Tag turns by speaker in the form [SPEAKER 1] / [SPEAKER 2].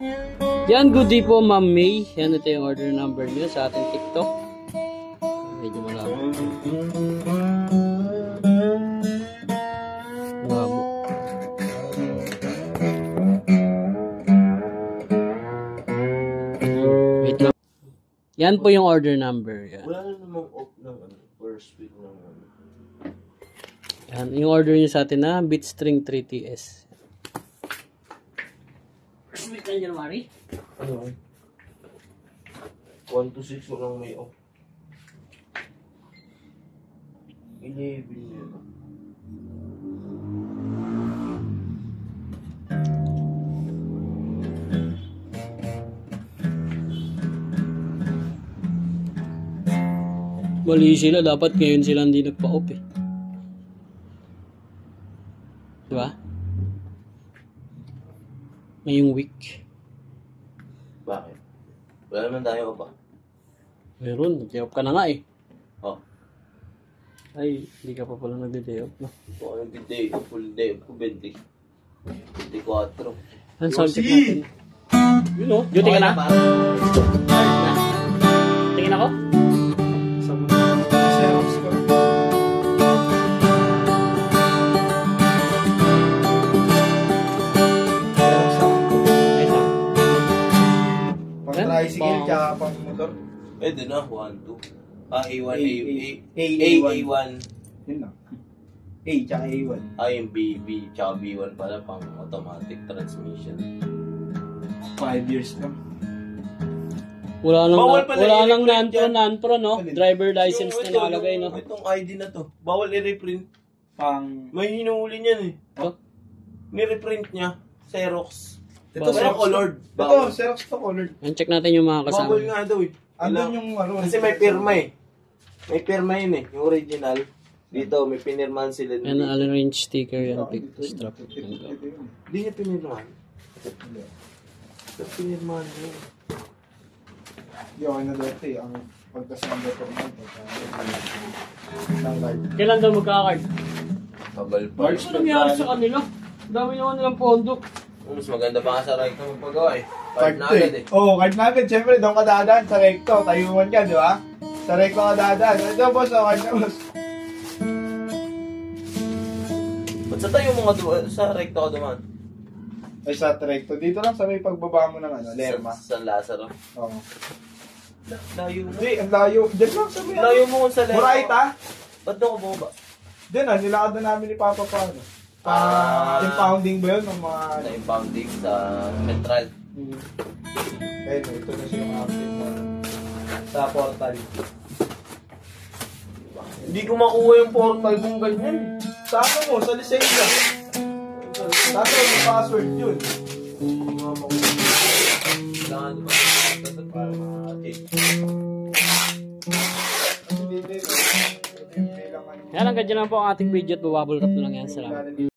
[SPEAKER 1] Yan, good day po Ma'am May. Yan, ito yung order number niyo sa ating TikTok. Medyo malabo. Malabo. Wait lang. Yan po yung order number. Yan.
[SPEAKER 2] Wala na namang off ng first week ng
[SPEAKER 1] Yan, yung order niyo sa atin na Bitstring 3TS. First week ng January?
[SPEAKER 2] ano? 1 to 6 walang may off. 11 yun.
[SPEAKER 1] Mali sila, dapat ngayon sila hindi nagpa-off eh. Diba? Ngayong week.
[SPEAKER 2] Bakit? Wala naman tayo pa.
[SPEAKER 1] Meron, nag-day off ka na nga eh.
[SPEAKER 2] Oh.
[SPEAKER 1] Ay, hindi ka pa pala nag-day off, no?
[SPEAKER 2] So, ano day, full day, 20. 24.
[SPEAKER 1] Ano sound check natin? Yun o, duty ka na? Tingin ako?
[SPEAKER 3] Tricycle tsaka pang motor.
[SPEAKER 2] Pwede na, 1, 2. A1, A1.
[SPEAKER 3] Yun lang. A tsaka A1.
[SPEAKER 2] Yung B, tsaka B1 pala pang automatic transmission.
[SPEAKER 3] 5 years lang.
[SPEAKER 1] Wala
[SPEAKER 2] Bawal pala
[SPEAKER 1] nang
[SPEAKER 2] i-reprint yan.
[SPEAKER 1] non-pro, no? Driver license na nakalagay, no?
[SPEAKER 2] Itong ID na to. Bawal i-reprint.
[SPEAKER 3] Pang...
[SPEAKER 2] May hinuhuli niyan eh.
[SPEAKER 1] Oh?
[SPEAKER 2] Ni-reprint niya. Xerox.
[SPEAKER 3] Ito,
[SPEAKER 2] Pero colored.
[SPEAKER 3] Ito, Xerox to colored.
[SPEAKER 1] Yan, check natin yung mga kasama.
[SPEAKER 2] Bawal nga daw eh.
[SPEAKER 3] Andun yung ano.
[SPEAKER 2] Kasi may pirma eh. May pirma yun eh. Yung original. Dito, may pinirmahan sila.
[SPEAKER 1] Yan, all-range sticker yan, pick strap.
[SPEAKER 2] Hindi niya pinirmahan. Pinirmahan niya.
[SPEAKER 3] Hindi ako na dati. Ang pagkasama ko naman. Ng live.
[SPEAKER 1] Kailan daw magkakard?
[SPEAKER 2] Tagal pa.
[SPEAKER 1] Ano nangyari sa kanila? Dami naman nilang pondo.
[SPEAKER 2] Mas maganda pa nga sa right na magpagawa eh.
[SPEAKER 3] Card
[SPEAKER 2] na
[SPEAKER 3] to
[SPEAKER 2] agad eh.
[SPEAKER 3] Oo, card na agad. Siyempre, doon ka dadaan sa recto. Tayuan ka, di ba? Sa recto ka dadaan. Ito, boss. Card na, boss.
[SPEAKER 2] Ba't sa tayo mga sa recto ka duman?
[SPEAKER 3] Ay, sa recto. Dito lang sa may pagbaba mo ng ano, Lerma.
[SPEAKER 2] Sa Lazaro.
[SPEAKER 3] Oo.
[SPEAKER 2] Layo mo.
[SPEAKER 3] Hindi, ang layo. Diyan lang sa may
[SPEAKER 2] Layo mo kung sa Lerma.
[SPEAKER 3] Moraita?
[SPEAKER 2] Ba't doon ka bumaba?
[SPEAKER 3] Diyan na, nilakad na namin ni Papa pa. Ano? Impounding ba yun? Ng mga...
[SPEAKER 2] Na impounding sa Central.
[SPEAKER 3] Ayun, ito na siya yung update mo. Sa portal.
[SPEAKER 2] Hindi ko makuha yung portal kung ganyan.
[SPEAKER 3] Sa ano mo? Sa lisensya. Sa ano yung password yun?
[SPEAKER 2] Hindi ko makuha. Kailangan ba? Dapat para makakatid.
[SPEAKER 3] Kasi dito,
[SPEAKER 1] Yan, hanggang dyan lang po ang ating video at bababol wrap na lang yan. Salamat.